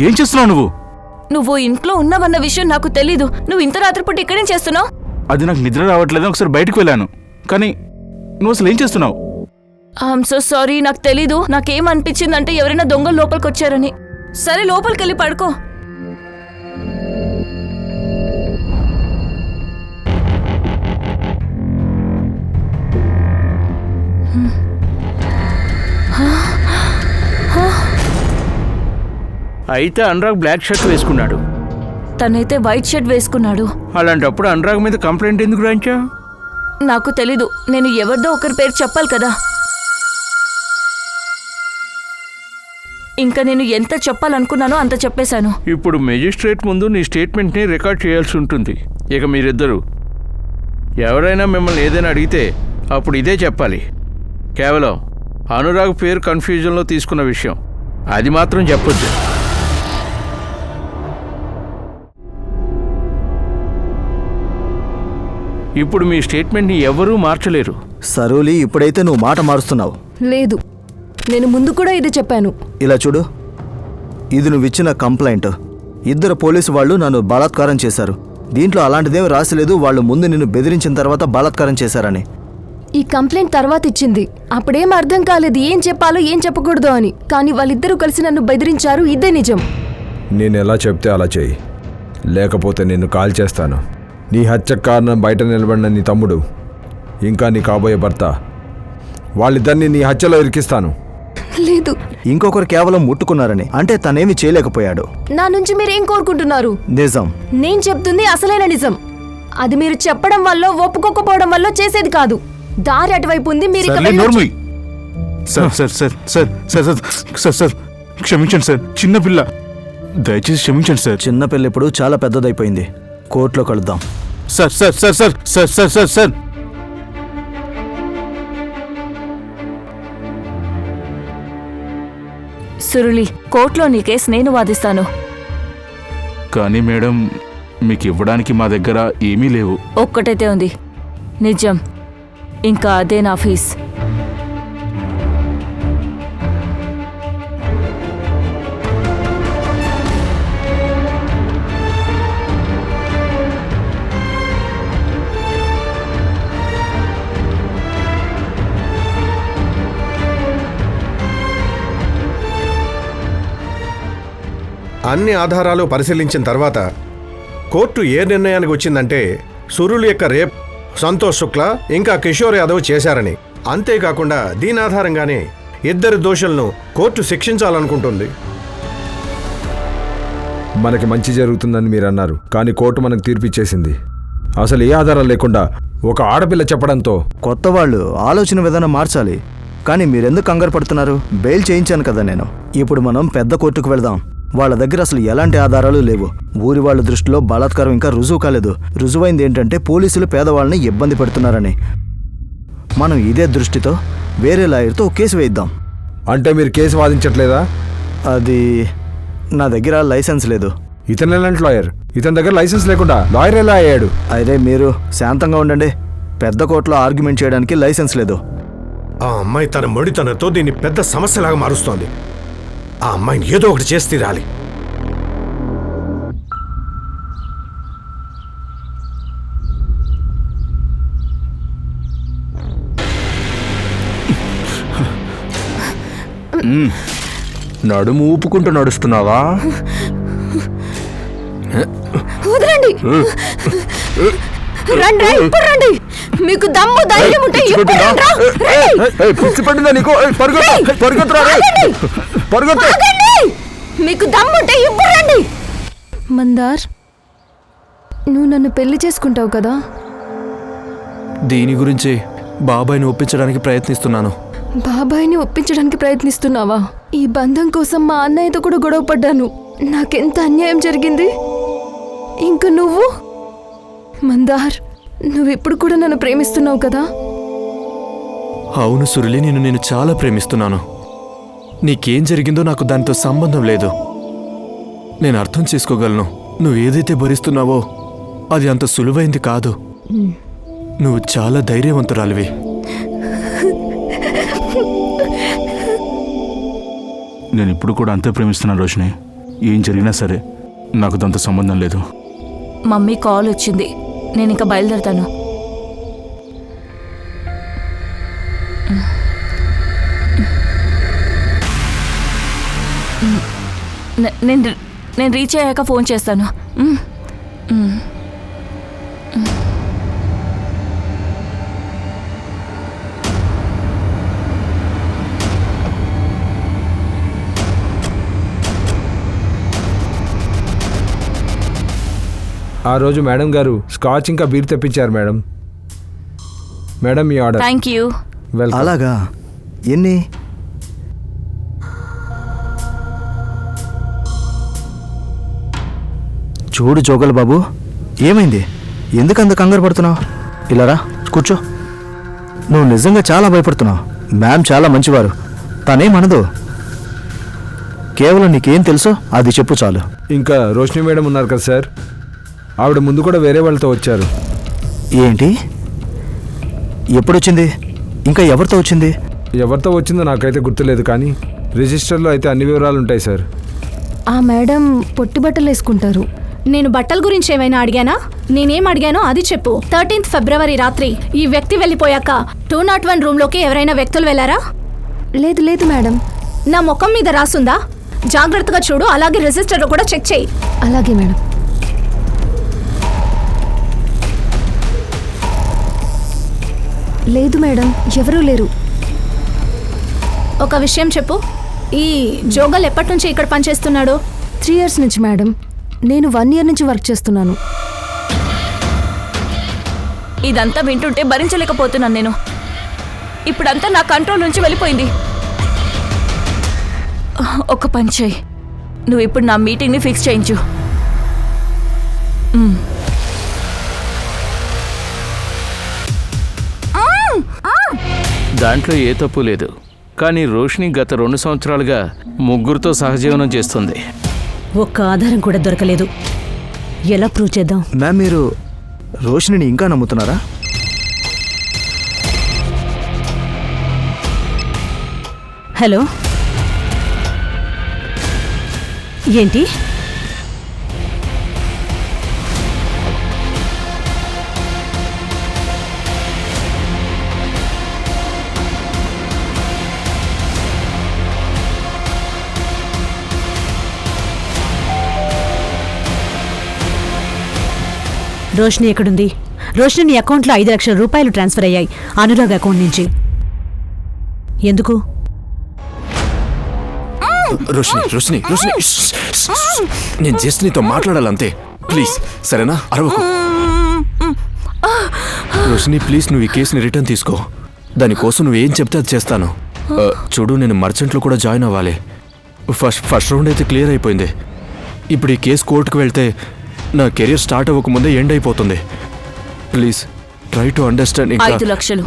ఏం చేస్తున్నావు నువ్వు? నువ్వు ఇంట్లో ఉన్నావన్న విషయం నాకు తెలీదు. నువ్వు ఇంత రాత్రిపూట ఇక్కడేం చేస్తున్నావు? అది నాకు నిద్ర రావట్లేదు, ఒకసారి బయటకు వెళ్ళాను. కానీ నువ్వు అసలు ఏం చేస్తున్నావు? ఐఎమ్ సో సారీ, నాకు తెలీదు. నాకేమనిపించిందంటే ఎవరైనా దొంగలు లోపలికి వచ్చారని. సరే లోపలికి వెళ్ళి పడుకో. అయితే అనురాగ్ బ్లాక్ షర్ట్ వేసుకున్నాడు, తనైతే వైట్ షర్ట్ వేసుకున్నాడు. అలాంటప్పుడు అనురాగ్ మీద కంప్లైంట్ ఎందుకు రాయించా? నాకు తెలీదు. నేను ఎవరిదో ఒకరి పేరు చెప్పాలి కదా. ఇంకా నేను ఎంత చెప్పాలనుకున్నానో అంత చెప్పేశాను. ఇప్పుడు మెజిస్ట్రేట్ ముందు నీ స్టేట్మెంట్ని రికార్డ్ చేయాల్సి ఉంటుంది. ఇక మీరిద్దరు ఎవరైనా మిమ్మల్ని ఏదైనా అడిగితే అప్పుడు ఇదే చెప్పాలి. కేవలం అనురాగ్ పేరు కన్ఫ్యూజన్లో తీసుకున్న విషయం అది మాత్రం చెప్పొద్దు. ఇప్పుడు మీ స్టేట్మెంట్ని ఎవరూ మార్చలేరు. సరోలి, ఇప్పుడైతే నువ్వు మాట మారుస్తున్నావు. లేదు, నేను ముందు కూడా ఇది చెప్పాను. ఇలా చూడు, ఇది నువ్వు ఇచ్చిన కంప్లైంట్. 2 పోలీసు వాళ్ళు నన్ను బలాత్కారం చేశారు. దీంట్లో అలాంటిదేం రాసిలేదు వాళ్ళు ముందు నిన్ను బెదిరించిన తర్వాత బలాత్కారం చేశారని. ఈ కంప్లైంట్ తర్వాత ఇచ్చింది. అప్పుడేం అర్థం కాలేదు ఏం చెప్పాలో ఏం చెప్పకూడదు అని. కానీ వాళ్ళిద్దరూ కలిసి నన్ను బెదిరించారు, ఇదే నిజం. నేను ఎలా చెప్తే అలా చెయ్యి, లేకపోతే నిన్ను కాల్ చేస్తాను. నీ హత్యకు కారణం బయట నిలబడిన నీ తమ్ముడు, ఇంకా నీ కాబోయే భర్త, వాళ్ళిద్దరిని నీ హత్యలో ఇరికిస్తాను. లేదు, ఇంకొకరు కేవలం ముట్టుకున్నారని, అంటే తనేమి చేయలేకపోయాడు. నా నుంచి మీరేం కోరుకుంటున్నారు? నిజం. నేను చెప్తుంది అసలైన నిజం. అది మీరు చెప్పడం వల్ల ఒప్పుకోకపోవడం వల్ల చేసేది కాదు. దారి అటువైపు ఉంది, మీరు ఇక వెళ్ళొచ్చు. Sir sir sir sir sir sir sir sir క్షమించండి సార్, చిన్నపిల్ల, దయచేసి క్షమించండి సార్. చిన్నపిల్ల ఇప్పుడు చాలా పెద్దదైపోయింది. కోర్టులో కలుద్దాం. Sir sir sir sir sir sir sir sir Suruli, కోర్టులో నీ కేసు నేను వాదిస్తాను. కానీ మేడం, మీకు ఇవ్వడానికి మా దగ్గర ఏమీ లేవు. ఒక్కటైతే ఉంది, నిజం. ఇంకా అదే నా ఫీజ్. అన్ని ఆధారాలు పరిశీలించిన తర్వాత కోర్టు ఏ నిర్ణయానికి వచ్చిందంటే సురులు యొక్క రేప్ సంతోష్ శుక్లా ఇంకా కిషోర్ యాదవ్ చేశారని. అంతేకాకుండా దీని ఆధారంగానే 2 దోషులను కోర్టు శిక్షించాలనుకుంటుంది. మనకి మంచి జరుగుతుందని మీరు అన్నారు, కానీ కోర్టు మనకు తీర్పిచ్చేసింది. అసలు ఏ ఆధారాలు లేకుండా ఒక ఆడపిల్ల చెప్పడంతో కొత్త వాళ్ళు ఆలోచన విధానం మార్చాలి. కానీ మీరెందుకు కంగారు పడుతున్నారు? బెయిల్ చేయించాను కదా నేను. ఇప్పుడు మనం పెద్ద కోర్టుకు వెళ్దాం. వాళ్ళ దగ్గర అసలు ఎలాంటి ఆధారాలు లేవు. ఊరి వాళ్ళ దృష్టిలో బలాత్కారం ఇంకా రుజువు కాలేదు. రుజువైంది ఏంటంటే పోలీసులు పేదవాళ్ళని ఇబ్బంది పెడుతున్నారని. మనం ఇదే దృష్టితో వేరే లాయర్తో కేసు వేయిద్దాం. అంటే మీరు కేసు వాదించట్లేదా? అది నా దగ్గర లైసెన్స్ లేదు. ఇతను ఎలాంటి లాయర్? ఇతని దగ్గర లైసెన్స్ లేకుండా లాయర్ ఎలా అయ్యాడు? అదే మీరు శాంతంగా ఉండండి. పెద్ద కోర్టులో ఆర్గ్యుమెంట్ చేయడానికి లైసెన్స్ లేదు. ఆ అమ్మాయి తన మొడితనంతో దీన్ని పెద్ద సమస్యలాగా మారుస్తోంది. ఆ అమ్మాయిని ఏదో ఒకటి చేసి తీరాలి. నడుము ఊపుకుంటూ నడుస్తున్నావా? వదలండి. రండి, ఇప్పుడు రండి. మీకు దమ్ము ధైర్యం ఉంటే ఇప్పుడు రండ్రా. ఆగండి. మీకు దమ్ము ఉంటే ఇప్పుడు రండి. మందార్, నువ్వు నన్ను పెళ్లి చేసుకుంటావు కదా? దీని గురించి బాబాయ్ని ఒప్పించడానికి ప్రయత్నిస్తున్నాను. బాబాయ్ని ఒప్పించడానికి ప్రయత్నిస్తున్నావా? ఈ బంధం కోసం మా అన్నయ్యతో కూడా గొడవ పడ్డాను. నాకెంత అన్యాయం జరిగింది. ఇంకా నువ్వు? మందార్, నువ్వెప్పుడు కూడా నన్ను ప్రేమిస్తున్నావు కదా? అవును సురళి, నేను చాలా ప్రేమిస్తున్నాను. నీకేం జరిగిందో నాకు దానితో సంబంధం లేదు. నేను అర్థం చేసుకోగలను. నువ్వు ఏదైతే భరిస్తున్నావో అది అంత సులువైంది కాదు. నువ్వు చాలా ధైర్యవంతురాలివి. నేను ఇప్పుడు కూడా అంతే ప్రేమిస్తున్నాను రోషిని. ఏం జరిగినా సరే నాకు దాంతో సంబంధం లేదు. మమ్మీ కాల్ వచ్చింది, నేను ఇంకా బయలుదేరుతాను. నేను రీచ్ అయ్యాక ఫోన్ చేస్తాను. ఆ రోజు మేడం గారు స్కాచ్ ఇంకా బీర్ తెప్పించారు మేడం. మేడం మీ ఆర్డర్. Thank you. వెల్కమ్. అలాగా, ఎన్ని? చూడు జోగల్ బాబు, ఏమైంది? ఎందుకు అంత కంగారు పడుతున్నావు? ఇలా రా, కూర్చో. నువ్వు నిజంగా చాలా భయపడుతున్నావు. మ్యామ్ చాలా మంచివారు, తనేమనదు. కేవలం నీకేం తెలుసో అది చెప్పు చాలు. ఇంకా రోషిని మేడం ఉన్నారు కదా సార్, ఆవిడ ముందు కూడా వేరే వాళ్ళతో వచ్చారు. ఏంటి? ఎప్పుడొచ్చింది? ఇంకా ఎవరితో వచ్చింది? ఎవరితో వచ్చిందో నాకైతే గుర్తులేదు, కానీ రిజిస్టర్లో అయితే అన్ని వివరాలు ఉంటాయి సార్. ఆ మేడం పొట్టి బట్టలు వేసుకుంటారు. నేను బట్టల గురించి ఏమైనా అడిగానా? నేనేం అడిగానో అది చెప్పు. 13th ఫిబ్రవరి రాత్రి ఈ వ్యక్తి వెళ్ళిపోయాక 201 రూమ్లోకి ఎవరైనా వ్యక్తులు వెళ్ళారా? లేదు లేదు మేడం. నా ముఖం మీద రాసుందా? జాగ్రత్తగా చూడు, అలాగే రిజిస్టర్లో కూడా చెక్ చేయి. అలాగే మేడం. లేదు మేడం, ఎవరూ లేరు. ఒక విషయం చెప్పు, ఈ జోగల్ ఎప్పటి నుంచి ఇక్కడ పనిచేస్తున్నాడు? 3 years నుంచి మేడం. నేను 1 year నుంచి వర్క్ చేస్తున్నాను. ఇదంతా వింటుంటే భరించలేకపోతున్నాను నేను. ఇప్పుడంతా నా కంట్రోల్ నుంచి వెళ్ళిపోయింది. ఒక పని చేయి, నువ్వు ఇప్పుడు నా మీటింగ్ని ఫిక్స్ చేయించు. దాంట్లో ఏ తప్పు లేదు, కానీ రోషిని గత 2 సంవత్సరాలుగా ముగ్గురితో సహజీవనం చేస్తుంది. ఒక్క ఆధారం కూడా దొరకలేదు. ఎలా ప్రూవ్ చేద్దాం? మ్యామ్, మీరు రోషిని ఇంకా నమ్ముతున్నారా? హలో, ఏంటి? రోషిని ఎక్కడుంది? రోషిని నీ అకౌంట్లో 5 లక్షల రూపాయలు ట్రాన్స్ఫర్ అయ్యాయి అనురాగ్ అకౌంట్ నుంచి. ఎందుకు? రోషిని రోషిని రోషిని, నేను జస్ట్ నీతో మాట్లాడాలంతే. ప్లీజ్, సరేనా? అరవకు. రోషిని ప్లీజ్, నువ్వు ఈ కేసుని రిటర్న్ తీసుకో. దానికోసం నువ్వేం చెప్తే అది చేస్తాను. చూడు, నేను మర్చెంట్లో కూడా జాయిన్ అవ్వాలి. ఫస్ట్ రౌండ్ అయితే క్లియర్ అయిపోయింది. ఇప్పుడు ఈ కేసు కోర్టుకు వెళ్తే నా కెరీర్ స్టార్ట్ అవ్వకముందే ఎండ్ అయిపోతుంది. Please try to understand. 5 లక్షలు.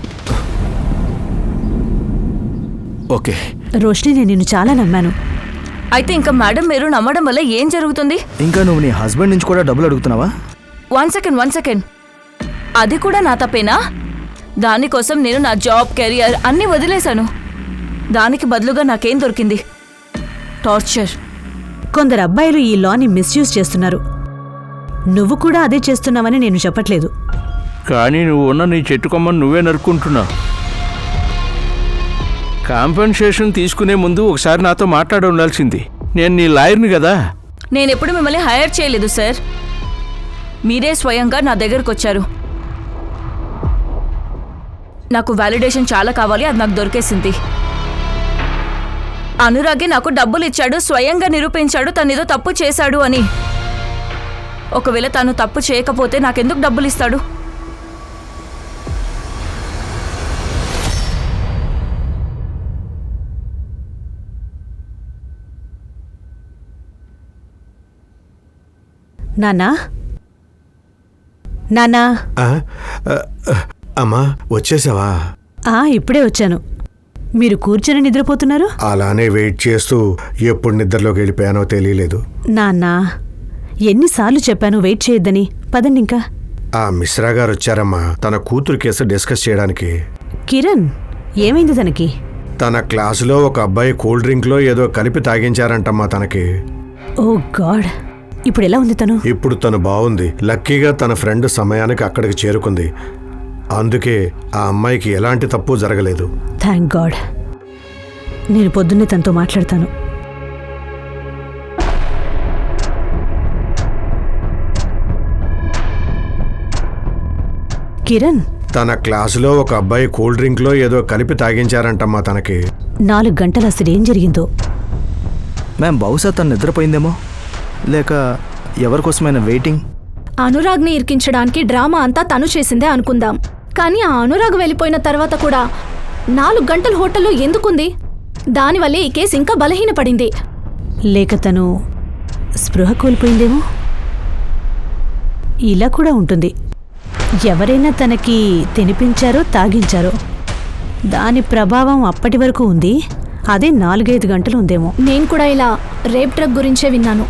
ఓకే రోషిని, నేను నిన్ను చాలా నమ్మాను. అయితే ఇంకా మేడం మీరు నమ్మడం వల్ల ఏం జరుగుతుంది? ఇంకా నువ్వు నీ హస్బెండ్ నుంచి కూడా డబ్బులు అడుగుతున్నావా? 1 సెకండ్. అది కూడా నా తప్పేనా? దానికోసం నేను నా జాబ్, కెరియర్ అన్నీ వదిలేశాను. దానికి బదులుగా నాకేం దొరికింది? టార్చర్. కొందరు అబ్బాయిలు ఈ లాని మిస్యూజ్ చేస్తున్నారు. నువ్వు కూడా అదే చేస్తున్నావని నేను చెప్పట్లేదు. కానీ నువ్వు ఉన్న నీ చెట్టు కొమ్మని నువ్వే నరుక్కుంటున్నావు. కాంపెన్సేషన్ తీసుకునే ముందు ఒకసారి నాతో మాట్లాడి ఉండాల్సింది. నేను నీ లాయర్ని కదా. నేనెప్పుడు మిమ్మల్ని హైర్ చేయలేదు సార్. మీరే స్వయంగా నా దగ్గరకు వచ్చారు. నాకు వ్యాలిడేషన్ చాలా కావాలి, అది నాకు దొరికేసింది. అనురాగే నాకు డబ్బులు ఇచ్చాడు, స్వయంగా నిరూపించాడు తనేదో తప్పు చేశాడు అని. ఒకవేళ తను తప్పు చేయకపోతే నాకెందుకు డబ్బులు ఇస్తాడు? నాన్నా నాన్నా అమ్మా వచ్చేసావా? ఇప్పుడే వచ్చాను. మీరు కూర్చొని నిద్రపోతున్నారు? అలానే వెయిట్ చేస్తూ ఎప్పుడు నిద్రలోకి వెళ్ళిపోయానో తెలియలేదు. నాన్నా ఎన్నిసార్లు చెప్పాను వెయిట్ చేయొద్దని. పదండి ఇంకా. ఆ మిశ్రా గారు వచ్చారమ్మా, తన కూతురు కేసు డిస్కస్ చేయడానికి. కిరణ్, ఏమైంది తనకి? తన క్లాసులో ఒక అబ్బాయి కూల్ డ్రింక్లో ఏదో కలిపి తాగించారంటమ్మా తనకి. ఓ గాడ్, ఇప్పుడు ఎలా ఉంది తను? ఇప్పుడు తను బాగుంది. లక్కీగా తన ఫ్రెండ్ సమయానికి అక్కడికి చేరుకుంది. అందుకే ఆ అమ్మాయికి ఎలాంటి తప్పు జరగలేదు. Thank God. నేను పొద్దున్నే తనతో మాట్లాడతాను. కిరణ్, తన క్లాసులో ఒక అబ్బాయి కూల్ డ్రింక్లో ఏదో కలిపి తాగించారంటమ్మా తనకి. 4 గంటలు అసలు ఏం జరిగిందో? మ్యామ్, బహుశా తను నిద్రపోయిందేమో, లేక ఎవరికోసమైనా వెయిటింగ్. అనురాగ్ని ఇరికించడానికి డ్రామా అంతా తను చేసిందే అనుకుందాం. కానీ ఆ అనురాగ్ వెళ్ళిపోయిన తర్వాత కూడా 4 గంటలు హోటల్లో ఎందుకుంది? దానివల్లే ఈ కేసు ఇంకా బలహీనపడింది. లేక తను స్పృహ కోల్పోయిందేమో. ఇలా కూడా ఉంటుంది. ఎవరైనా తనకి తినిపించారో తాగించారో, దాని ప్రభావం అప్పటి వరకు ఉంది. అదే 4-5 గంటలు ఉందేమో. నేను కూడా ఇలా రేప్ డ్రగ్ గురించే విన్నాను.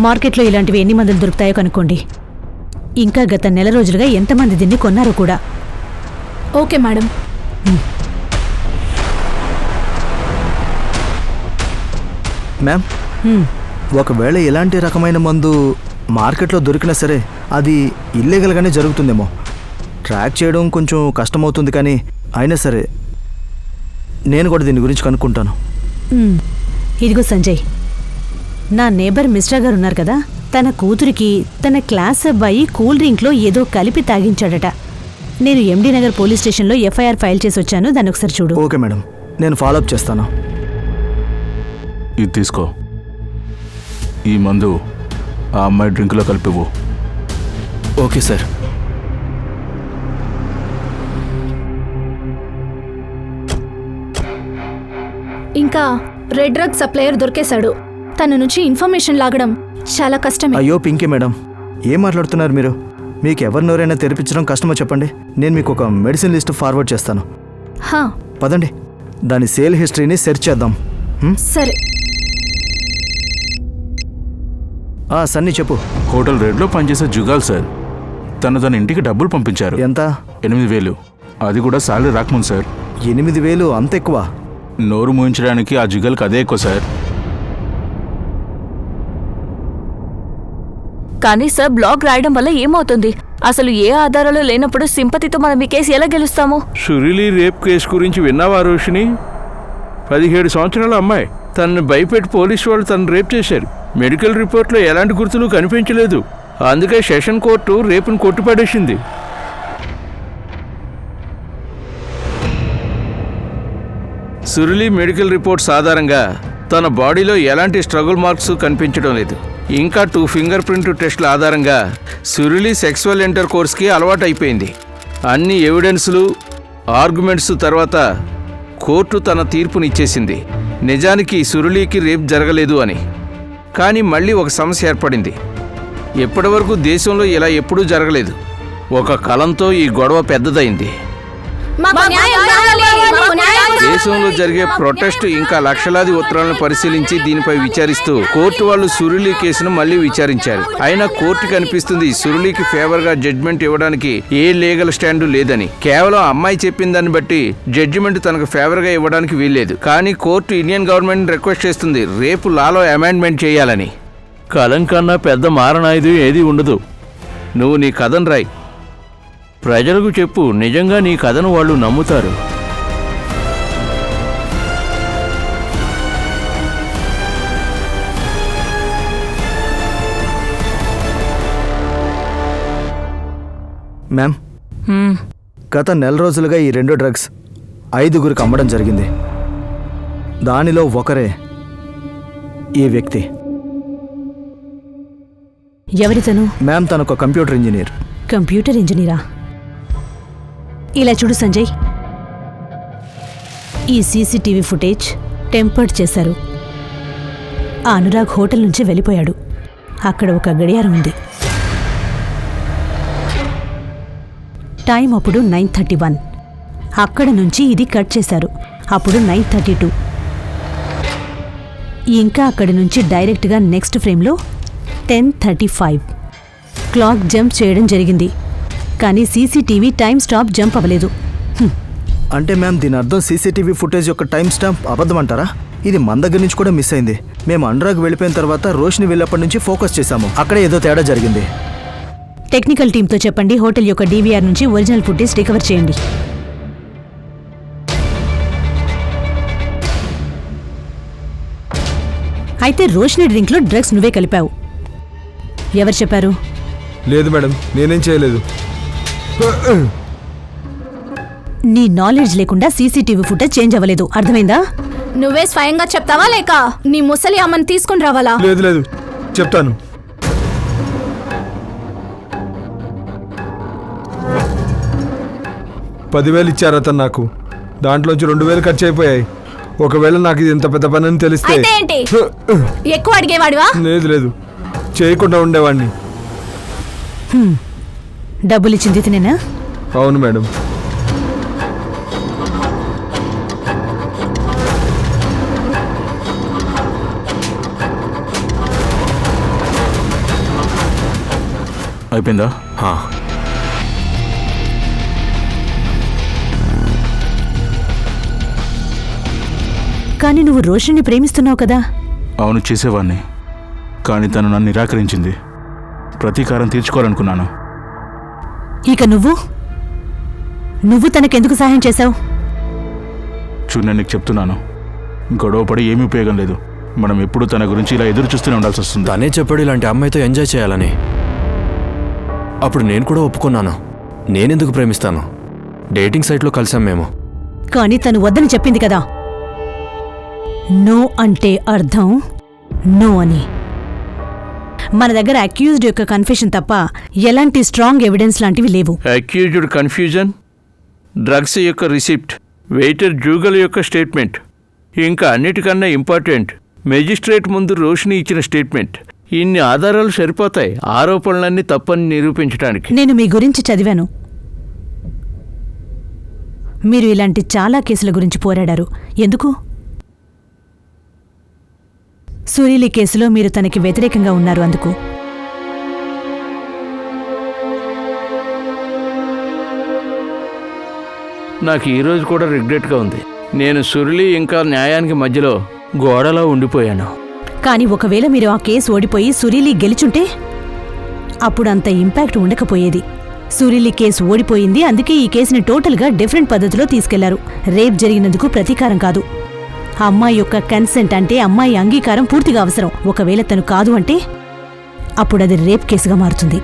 మార్కెట్లో ఇలాంటివి ఎన్ని మందులు దొరుకుతాయో కనుక్కోండి. ఇంకా గత నెల రోజులుగా ఎంతమంది దీన్ని కొన్నారో కూడా. Okay madam. మ్యామ్, ఒకవేళ ఇలాంటి రకమైన మందు మార్కెట్లో దొరికినా సరే అది ఇల్లీగల్గానే జరుగుతుందేమో. ట్రాక్ చేయడం కొంచెం కష్టమవుతుంది, కానీ అయినా సరే నేను కూడా దీని గురించి కనుక్కుంటాను. ఇదిగో సంజయ్, నా నేబర్ మిశ్రా గారు ఉన్నారు కదా, తన కూతురికి తన క్లాస్ అబ్బాయి కూల్ డ్రింక్లో ఏదో కలిపి తాగించాడట. నేను ఎండీ నగర్ పోలీస్ స్టేషన్లో ఎఫ్ఐఆర్ ఫైల్ చేసి వచ్చాను. దాన్ని ఒకసారి చూడు. ఓకే మేడం, నేను ఫాలోఅప్ చేస్తాను. ఇది తీసుకో. ఈ మందు ఆ అమ్మాయి డ్రింక్లో కలిపివ్వు. Okay sir. ఇంకా రెడ్ డ్రగ్ సప్లయర్ దొరికేశాడు. తన నుంచి ఇన్ఫర్మేషన్ లాగడం చాలా కష్టమే. అయ్యో పింకీ మేడం, ఏం మాట్లాడుతున్నారు మీరు? మీకు ఎవరినెవరైనా తెరిపించడం కష్టమో చెప్పండి. నేను మీకు ఒక మెడిసిన్ లిస్ట్ ఫార్వర్డ్ చేస్తాను. పదండి, దాని సేల్ హిస్టరీని సెర్చ్ చేద్దాం. సరే. సన్నీ చెప్పు. హోటల్ రెడ్లో పనిచేసే జుగాల్ సార్, తన ఇంటికి డబ్బులు పంపించారు. ఎంత? 8,000. అది కూడా సాలరీ రాకముందు సార్. 8,000? అంత ఎక్కువ? నోరు మూయించడానికి ఆ జుగాల్కి అదే ఎక్కువ సార్. కానీ సార్, బ్లాగ్ రాయడం వల్ల ఏమవుతుంది? అసలు ఏ ఆధారాలు లేనప్పుడు సింపతితో మనం ఈ కేసు ఎలా గెలుస్తాము? సురిలి రేప్ కేసు గురించి విన్నావా రోషిని? 17 సంవత్సరాల అమ్మాయి. తనని భయపెట్టి పోలీసు వాళ్ళు తనను రేప్ చేశారు. మెడికల్ రిపోర్ట్లో ఎలాంటి గుర్తులు కనిపించలేదు. అందుకే సెషన్ కోర్టు రేపును కొట్టిపడేసింది. సురిలి మెడికల్ రిపోర్ట్స్ ఆధారంగా తన బాడీలో ఎలాంటి స్ట్రగుల్ మార్క్స్ కనిపించడం లేదు. ఇంకా 2 ఫింగర్ ప్రింట్ టెస్టుల ఆధారంగా సురిలి సెక్సువల్ ఇంటర్ కోర్స్కి అలవాటు అయిపోయింది. అన్ని ఎవిడెన్స్లు, ఆర్గ్యుమెంట్స్ తర్వాత కోర్టు తన తీర్పునిచ్చేసింది. నిజానికి సురులికి రేప్ జరగలేదు అని. కానీ మళ్ళీ ఒక సమస్య ఏర్పడింది. ఎప్పటివరకు దేశంలో ఇలా ఎప్పుడూ జరగలేదు. ఒక కలంతో ఈ గొడవ పెద్దదైంది. దేశంలో జరిగే ప్రొటెస్ట్ ఇంకా లక్షలాది ఉత్తరాలను పరిశీలించి దీనిపై విచారిస్తూ కోర్టు వాళ్ళు సురులి కేసును మళ్లీ విచారించారు. అయినా కోర్టుకి అనిపిస్తుంది సురులికి ఫేవర్ గా జడ్జిమెంట్ ఇవ్వడానికి ఏ లీగల్ స్టాండ్ లేదని. కేవలం అమ్మాయి చెప్పిన దాన్ని బట్టి జడ్జిమెంట్ తనకు ఫేవర్ గా ఇవ్వడానికి వీల్లేదు. కానీ కోర్టు ఇండియన్ గవర్నమెంట్ రిక్వెస్ట్ చేస్తుంది రేపు లాలో అమెండ్మెంట్ చేయాలని. కలం కన్నా పెద్ద మారణాయుధం ఏది ఉండదు. నువ్వు నీ కథను రాయి, ప్రజలకు చెప్పు. నిజంగా నీ కథను వాళ్ళు నమ్ముతారు. మ్యామ్, గత నెల రోజులుగా ఈ 2 డ్రగ్స్ 5గురికి అమ్మడం జరిగింది. దానిలో ఒకరే ఈ వ్యక్తి. ఎవరితను? మ్యామ్, తనొక కంప్యూటర్ ఇంజనీర్. కంప్యూటర్ ఇంజనీరా? ఇలా చూడు సంజయ్, ఈ సీసీటీవీ ఫుటేజ్ టెంపర్డ్ చేశారు. ఆ అనురాగ్ హోటల్ నుంచి వెళ్ళిపోయాడు. అక్కడ ఒక గడియారం ఉంది. టైం అప్పుడు 9:31. అక్కడ నుంచి ఇది కట్ చేశారు. అప్పుడు 9:32. ఇంకా అక్కడి నుంచి డైరెక్ట్గా నెక్స్ట్ ఫ్రేమ్లో 10:35. క్లాక్ జంప్ చేయడం జరిగింది, కానీ సీసీటీవీ టైం స్టాప్ జంప్ అవ్వలేదు. అంటే మ్యామ్, దీని అర్థం సీసీటీవీ ఫుటేజ్ యొక్క టైం స్టాంప్ అబద్ధం అంటారా? ఇది మన దగ్గర నుంచి కూడా మిస్ అయింది. మేము అనురాగ్ వెళ్ళిపోయిన తర్వాత రోషిని వెళ్ళప్పటి నుంచి ఫోకస్ చేశాము. అక్కడ ఏదో తేడా జరిగింది. టెక్నికల్ టీంతో చెప్పండి, హోటల్ యొక్క డీవీఆర్ నుంచి ఒరిజినల్ ఫుటేజ్ రికవర్ చేయండి. అయితే రోషిని డ్రింక్లో డ్రగ్స్ నువ్వే కలిపావు. ఎవరు చెప్పారు? లేదు మేడం, నేనేం చేయలేదు. నీ నాలెడ్జ్ లేకుండా సీసీటీవీ ఫుటేజ్ చేంజ్ అవ్వలేదు, అర్థమైందా? నువ్వే స్వయంగా చెప్తావా లేక నీ ముసలి అమ్మని తీసుకుని రావాలా? లేదు లేదు, చెప్తాను. $10,000 ఇచ్చారు అతను నాకు. దాంట్లోంచి 2,000 ఖర్చు అయిపోయాయి. ఒకవేళ నాకు ఇది ఎంత పెద్ద పని అని తెలిస్తే అయితే ఏంటి? ఎక్కువ అడిగేవాడివా? లేదు లేదు, చేయకుండా ఉండేవాడిని. డబ్బులు ఇచ్చింది ఇతనేనా? అవును మేడం. అయిపోయిందా? కానీ నువ్వు రోషన్ని ప్రేమిస్తున్నావు కదా? అవును, చేసేవాడిని. కానీ తను నన్ను నిరాకరించింది. ప్రతీకారం తీర్చుకోవాలనుకున్నాను. ఇక నువ్వు తనకెందుకు సహాయం చేశావు? చూడు, నేను నీకు చెప్తున్నాను, గొడవపడి ఏమీ ఉపయోగం లేదు. మనం ఎప్పుడు తన గురించి ఇలా ఎదురు చూస్తూనే ఉండాల్సి వస్తుంది. తనే చెప్పాడు ఇలాంటి అమ్మాయితో ఎంజాయ్ చేయాలని. అప్పుడు నేను కూడా ఒప్పుకున్నాను. నేనెందుకు ప్రేమిస్తాను? డేటింగ్ సైట్లో కలిసాం మేము. కానీ తను వద్దని చెప్పింది కదా. నో అంటే అర్థం నో అని. మన దగ్గర అక్యూజ్డ్ యొక్క కన్ఫెషన్ తప్ప ఎలాంటి స్ట్రాంగ్ ఎవిడెన్స్ లాంటివి లేవు. అక్యూజ్డ్ కన్ఫ్యూజన్, డ్రగ్స్ యొక్క రిసిప్ట్, వెయిటర్ జూగల్ యొక్క స్టేట్మెంట్, ఇంకా అన్నిటికన్నా ఇంపార్టెంట్ మెజిస్ట్రేట్ ముందు రోషిని ఇచ్చిన స్టేట్మెంట్. ఇన్ని ఆధారాలు సరిపోతాయి ఆరోపణలన్నీ తప్పని నిరూపించడానికి. నేను మీ గురించి చదివాను. మీరు ఇలాంటి చాలా కేసుల గురించి పోరాడారు. ఎందుకు? సురీలి కేసులో మీరు తనకి వ్యతిరేకంగా ఉన్నారు, అందుకు. నాకు ఈరోజు కూడా రిగ్రెట్గా ఉంది. నేను సురిలి ఇంకా న్యాయానికి మధ్యలో గోడలా ఉండిపోయాను. కానీ ఒకవేళ మీరు ఆ కేసు ఓడిపోయి సురీలి గెలిచుంటే అప్పుడు అంత ఇంపాక్ట్ ఉండకపోయేది. సురీలి కేసు ఓడిపోయింది, అందుకే ఈ కేసుని టోటల్గా డిఫరెంట్ పద్ధతిలో తీసుకెళ్లారు. రేప్ జరిగినందుకు ప్రతీకారం కాదు. అమ్మాయి యొక్క కన్సెంట్ అంటే అమ్మాయి అంగీకారం పూర్తిగా అవసరం. ఒకవేళ తను కాదు అంటే అప్పుడు అది రేప్ కేసుగా మారుతుంది.